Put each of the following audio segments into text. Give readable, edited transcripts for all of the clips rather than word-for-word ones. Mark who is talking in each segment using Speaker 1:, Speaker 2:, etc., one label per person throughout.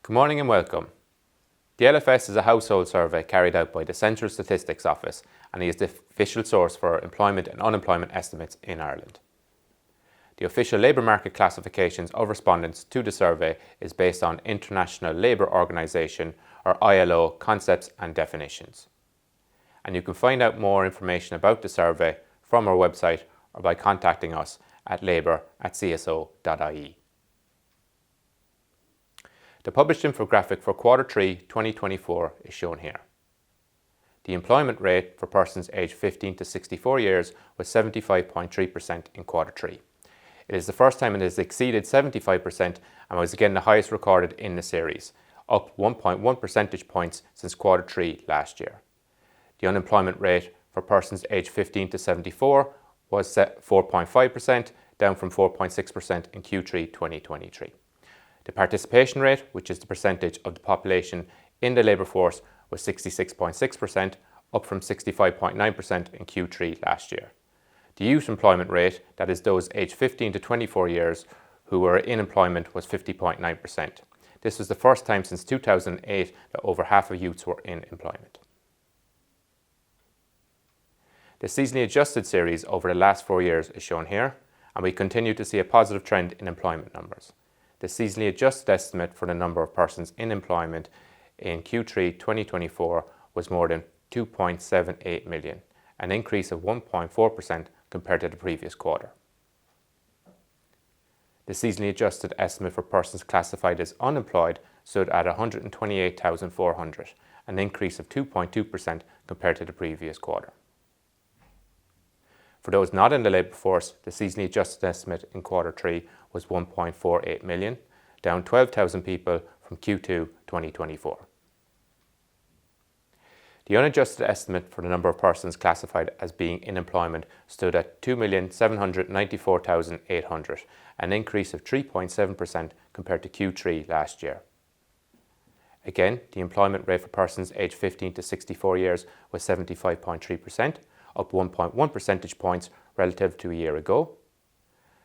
Speaker 1: Good morning and welcome. The LFS is a household survey carried out by the Central Statistics Office and is the official source for employment and unemployment estimates in Ireland. The official labour market classifications of respondents to the survey is based on International Labour Organization or ILO concepts and definitions. And you can find out more information about the survey from our website or by contacting us at labour@cso.ie. The published infographic for Q3 2024 is shown here. The employment rate for persons aged 15 to 64 years was 75.3% in Q3. It is the first time it has exceeded 75% and was again the highest recorded in the series, up 1.1 percentage points since Q3 last year. The unemployment rate for persons aged 15 to 74 was 4.5%, down from 4.6% in Q3 2023. The participation rate, which is the percentage of the population in the labour force, was 66.6%, up from 65.9% in Q3 last year. The youth employment rate, that is those aged 15 to 24 years who were in employment, was 50.9%. This was the first time since 2008 that over half of youths were in employment. The seasonally adjusted series over the last 4 years is shown here, and we continue to see a positive trend in employment numbers. The seasonally adjusted estimate for the number of persons in employment in Q3 2024 was more than 2.78 million, an increase of 1.4% compared to the previous quarter. The seasonally adjusted estimate for persons classified as unemployed stood at 128,400, an increase of 2.2% compared to the previous quarter. For those not in the labour force, the seasonally adjusted estimate in Q3 was 1.48 million, down 12,000 people from Q2 2024. The unadjusted estimate for the number of persons classified as being in employment stood at 2,794,800, an increase of 3.7% compared to Q3 last year. Again, the employment rate for persons aged 15 to 64 years was 75.3%, up 1.1 percentage points relative to a year ago.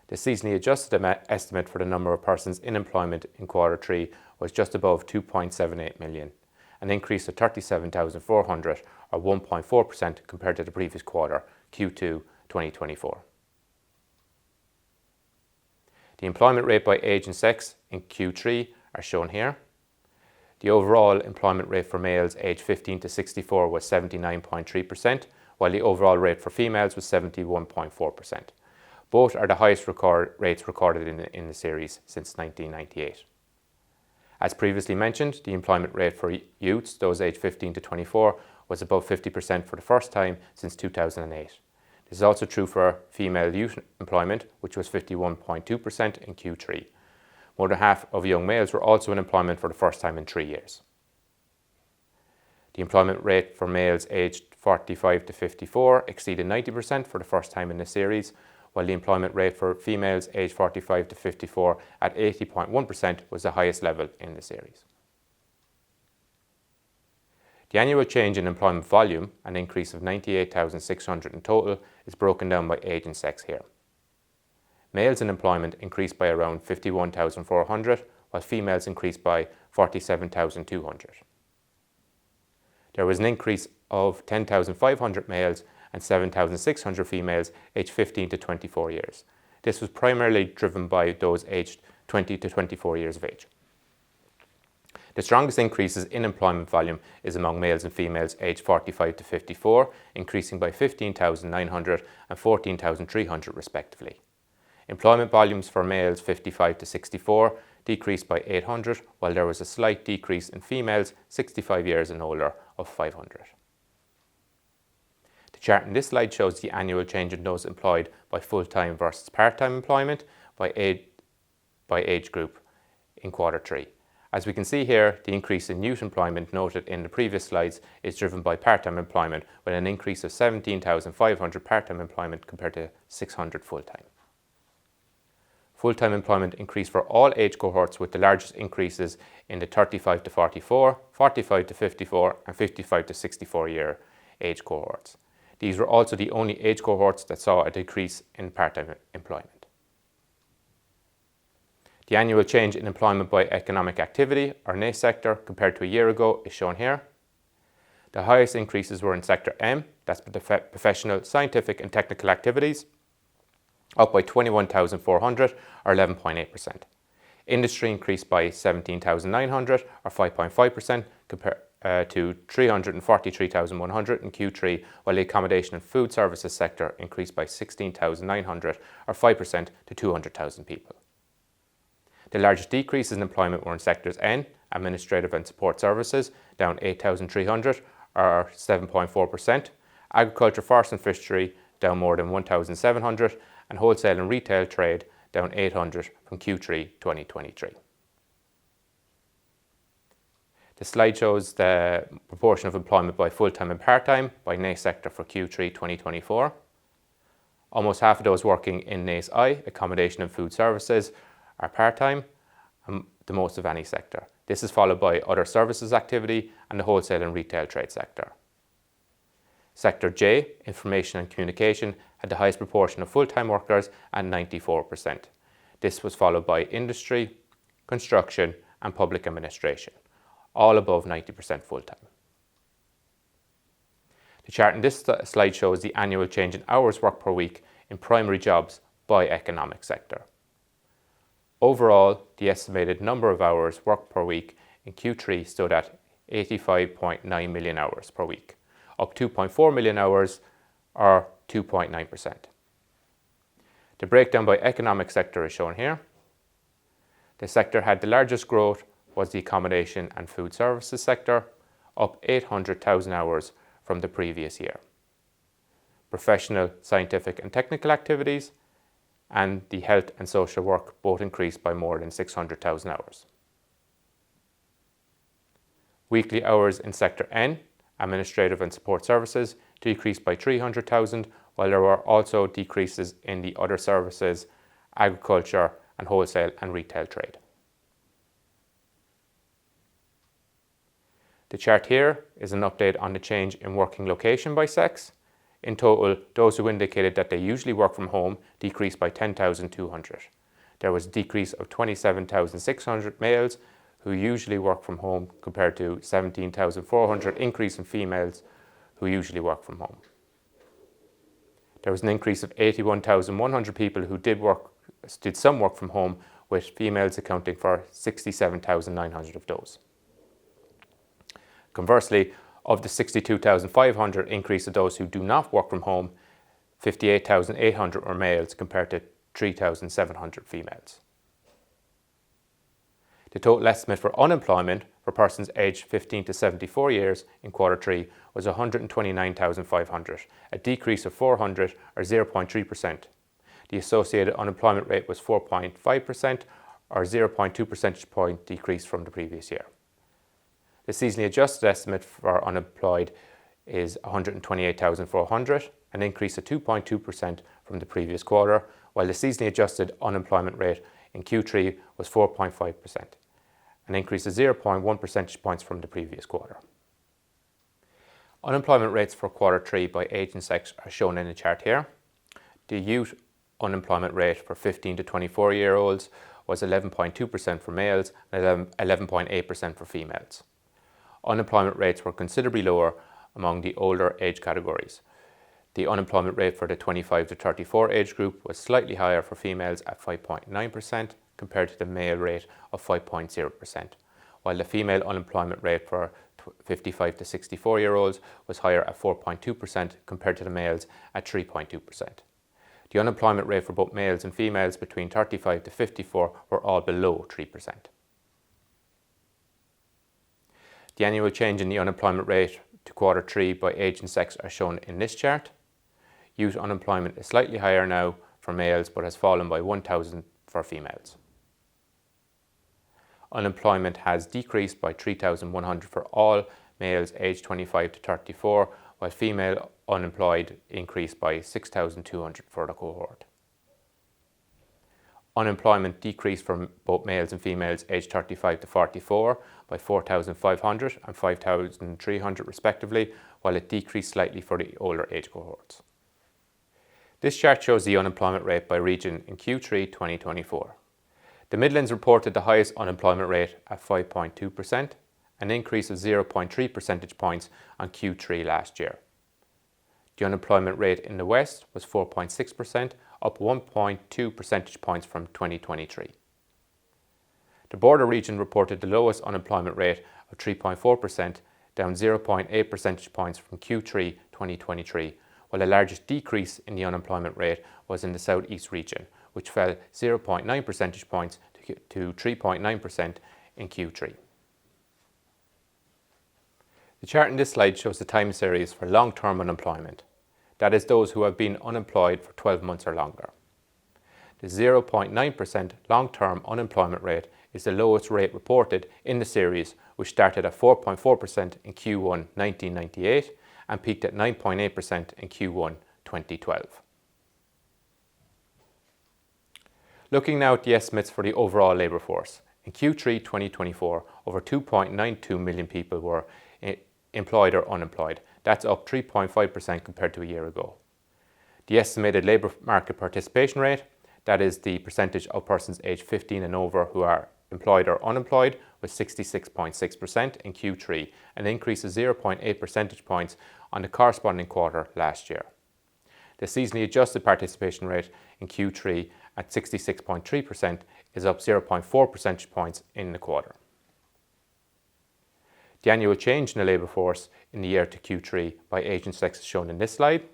Speaker 1: The seasonally adjusted estimate for the number of persons in employment in Q3 was just above 2.78 million, an increase of 37,400 or 1.4% compared to the previous quarter, Q2 2024. The employment rate by age and sex in Q3 are shown here. The overall employment rate for males aged 15 to 64 was 79.3%, while the overall rate for females was 71.4%. Both are the highest rates recorded in the series since 1998. As previously mentioned, the employment rate for youths, those aged 15 to 24, was above 50% for the first time since 2008. This is also true for female youth employment, which was 51.2% in Q3. More than half of young males were also in employment for the first time in 3 years. The employment rate for males aged 45 to 54 exceeded 90% for the first time in the series, while the employment rate for females aged 45 to 54 at 80.1% was the highest level in the series. The annual change in employment volume, an increase of 98,600 in total, is broken down by age and sex here. Males in employment increased by around 51,400, while females increased by 47,200. There was an increase of 10,500 males and 7,600 females aged 15 to 24 years. This was primarily driven by those aged 20 to 24 years of age. The strongest increases in employment volume is among males and females aged 45 to 54, increasing by 15,900 and 14,300 respectively. Employment volumes for males 55 to 64 decreased by 800, while there was a slight decrease in females 65 years and older of 500. The chart in this slide shows the annual change in those employed by full-time versus part-time employment by age group in Q3. As we can see here, the increase in youth employment noted in the previous slides is driven by part-time employment, with an increase of 17,500 part-time employment compared to 600 full-time. Full-time employment increased for all age cohorts, with the largest increases in the 35 to 44, 45 to 54 and 55 to 64 year age cohorts. These were also the only age cohorts that saw a decrease in part-time employment. The annual change in employment by economic activity, or NACE sector, compared to a year ago is shown here. The highest increases were in Sector M, that's the professional, scientific and technical activities, up by 21,400 or 11.8%. Industry increased by 17,900 or 5.5% compared to 343,100 in Q3, while the accommodation and food services sector increased by 16,900 or 5% to 200,000 people. The largest decreases in employment were in sectors N, administrative and support services, down 8,300 or 7.4%, agriculture, forest and fishery, down more than 1,700, and wholesale and retail trade, down 800 from Q3 2023. The slide shows the proportion of employment by full-time and part-time by NACE sector for Q3 2024. Almost half of those working in NACE I, accommodation and food services, are part-time, and the most of any sector. This is followed by other services activity and the wholesale and retail trade sector. Sector J, information and communication, had the highest proportion of full-time workers at 94%. This was followed by industry, construction and public administration, all above 90% full-time. The chart in this slide shows the annual change in hours worked per week in primary jobs by economic sector. Overall, the estimated number of hours worked per week in Q3 stood at 85.9 million hours per week, up 2.4 million hours or 2.9%. The breakdown by economic sector is shown here. The sector had the largest growth was the accommodation and food services sector, up 800,000 hours from the previous year. Professional, scientific and technical activities and the health and social work both increased by more than 600,000 hours. Weekly hours in Sector N, administrative and support services, decreased by 300,000, while there were also decreases in the other services, agriculture and wholesale and retail trade. The chart here is an update on the change in working location by sex. In total, those who indicated that they usually work from home decreased by 10,200. There was a decrease of 27,600 males who usually work from home compared to 17,400 increase in females who usually work from home. There was an increase of 81,100 people who did some work from home, with females accounting for 67,900 of those. Conversely, of the 62,500 increase of those who do not work from home, 58,800 were males compared to 3,700 females. The total estimate for unemployment for persons aged 15 to 74 years in Q3 was 129,500, a decrease of 400 or 0.3%. The associated unemployment rate was 4.5% or 0.2 percentage point decrease from the previous year. The seasonally adjusted estimate for unemployed is 128,400, an increase of 2.2% from the previous quarter, while the seasonally adjusted unemployment rate in Q3 was 4.5%, an increase of 0.1 percentage points from the previous quarter. Unemployment rates for Q3 by age and sex are shown in the chart here. The youth unemployment rate for 15 to 24-year-olds was 11.2% for males and 11.8% for females. Unemployment rates were considerably lower among the older age categories. The unemployment rate for the 25 to 34 age group was slightly higher for females at 5.9% compared to the male rate of 5.0%, while the female unemployment rate for 55 to 64-year-olds was higher at 4.2% compared to the males at 3.2%. The unemployment rate for both males and females between 35 to 54 were all below 3%. The annual change in the unemployment rate to Q3 by age and sex are shown in this chart. Youth unemployment is slightly higher now for males but has fallen by 1,000 for females. Unemployment has decreased by 3,100 for all males aged 25 to 34, while female unemployed increased by 6,200 for the cohort. Unemployment decreased for both males and females aged 35 to 44 by 4,500 and 5,300 respectively, while it decreased slightly for the older age cohorts. This chart shows the unemployment rate by region in Q3 2024. The Midlands reported the highest unemployment rate at 5.2%, an increase of 0.3 percentage points on Q3 last year. The unemployment rate in the West was 4.6%, up 1.2 percentage points from 2023. The Border region reported the lowest unemployment rate of 3.4%, down 0.8 percentage points from Q3 2023, while the largest decrease in the unemployment rate was in the South East region, which fell 0.9 percentage points to 3.9% in Q3. The chart in this slide shows the time series for long-term unemployment, that is those who have been unemployed for 12 months or longer. The 0.9% long-term unemployment rate is the lowest rate reported in the series, which started at 4.4% in Q1 1998 and peaked at 9.8% in Q1 2012. Looking now at the estimates for the overall labour force. In Q3 2024, over 2.92 million people were employed or unemployed. That's up 3.5% compared to a year ago. The estimated labour market participation rate, that is the percentage of persons aged 15 and over who are employed or unemployed, was 66.6% in Q3, an increase of 0.8 percentage points on the corresponding quarter last year. The seasonally adjusted participation rate in Q3 at 66.3% is up 0.4 percentage points in the quarter. The annual change in the labour force in the year to Q3 by age and sex is shown in this slide.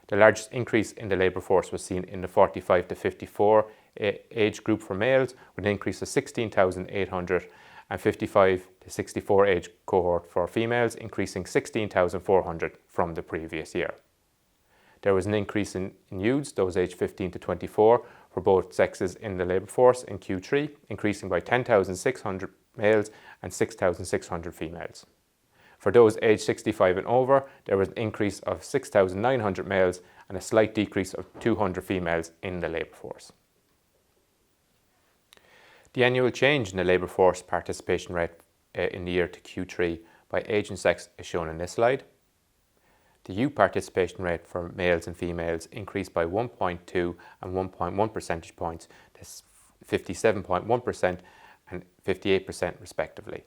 Speaker 1: The largest increase in the labour force was seen in the 45 to 54 age group for males, with an increase of 16,800, and 55 to 64 age cohort for females, increasing 16,400 from the previous year. There was an increase in youths, those aged 15 to 24, for both sexes in the labour force in Q3, increasing by 10,600 males and 6,600 females. For those aged 65 and over, there was an increase of 6,900 males and a slight decrease of 200 females in the labour force. The annual change in the labour force participation rate in the year to Q3 by age and sex is shown in this slide. The youth participation rate for males and females increased by 1.2 and 1.1 percentage points to 57.1% and 58% respectively.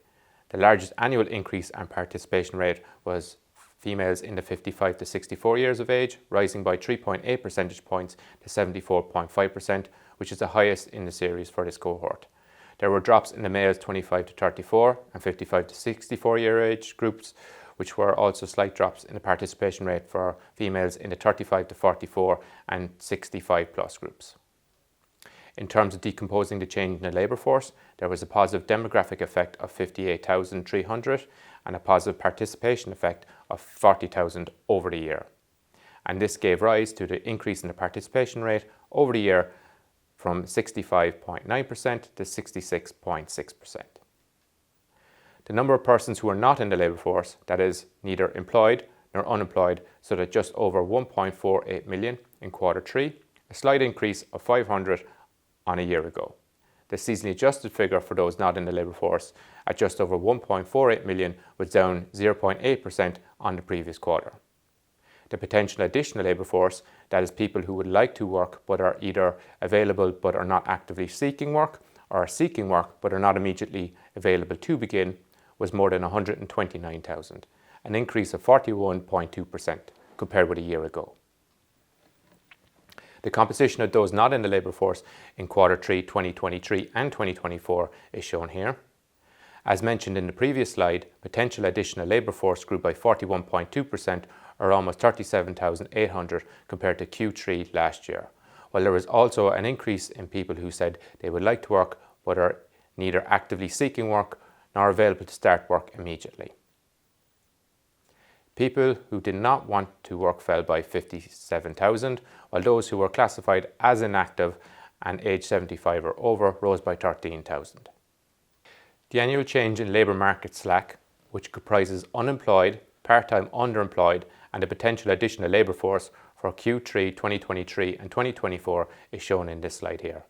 Speaker 1: The largest annual increase and participation rate was females in the 55 to 64 years of age, rising by 3.8 percentage points to 74.5%, which is the highest in the series for this cohort. There were drops in the males 25 to 34 and 55 to 64 year age groups, which were also slight drops in the participation rate for females in the 35 to 44 and 65 plus groups. In terms of decomposing the change in the labour force, there was a positive demographic effect of 58,300 and a positive participation effect of 40,000 over the year. And this gave rise to the increase in the participation rate over the year from 65.9% to 66.6%. The number of persons who are not in the labour force, that is, neither employed nor unemployed, stood at just over 1.48 million in Q3, a slight increase of 500 on a year ago. The seasonally adjusted figure for those not in the labour force at just over 1.48 million was down 0.8% on the previous quarter. The potential additional labour force, that is people who would like to work but are either available but are not actively seeking work, or are seeking work but are not immediately available to begin, was more than 129,000, an increase of 41.2% compared with a year ago. The composition of those not in the labour force in Q3 2023 and 2024 is shown here. As mentioned in the previous slide, potential additional labour force grew by 41.2%, or almost 37,800 compared to Q3 last year, while there was also an increase in people who said they would like to work but are neither actively seeking work nor available to start work immediately. People who did not want to work fell by 57,000, while those who were classified as inactive and aged 75 or over rose by 13,000. The annual change in labour market slack, which comprises unemployed, part-time underemployed and a potential additional labour force for Q3 2023 and 2024 is shown in this slide here.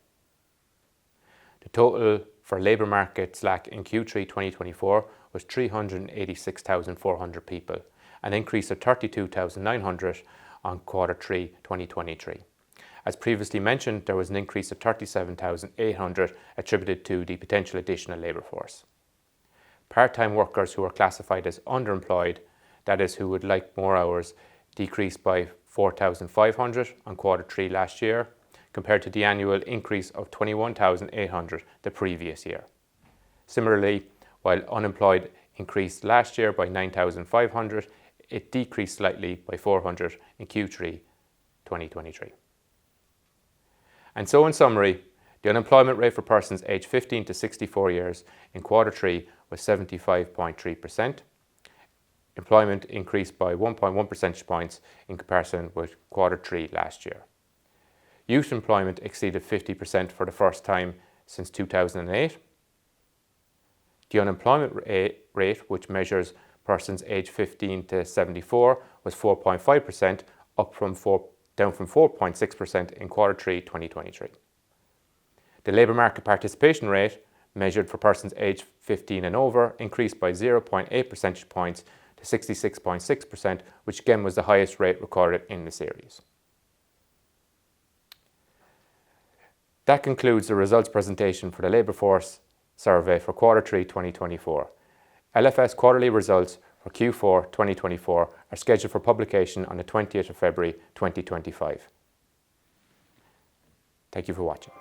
Speaker 1: The total for labour market slack in Q3 2024 was 386,400 people, an increase of 32,900 on Q3 2023. As previously mentioned, there was an increase of 37,800 attributed to the potential additional labour force. Part-time workers who are classified as underemployed, that is, who would like more hours, decreased by 4,500 on Q3 last year, compared to the annual increase of 21,800 the previous year. Similarly, while unemployed increased last year by 9,500, it decreased slightly by 400 in Q3 2023. And so in summary, the unemployment rate for persons aged 15 to 64 years in Q3 was 75.3%. Employment increased by 1.1 percentage points in comparison with Q3 last year. Youth employment exceeded 50% for the first time since 2008. The unemployment rate, which measures persons aged 15 to 74, was 4.5%, down from 4.6% in Q3 2023. The labour market participation rate, measured for persons aged 15 and over, increased by 0.8 percentage points to 66.6%, which again was the highest rate recorded in the series. That concludes the results presentation for the labour force survey for Q3 2024. LFS quarterly results for Q4 2024 are scheduled for publication on the 20th of February 2025. Thank you for watching.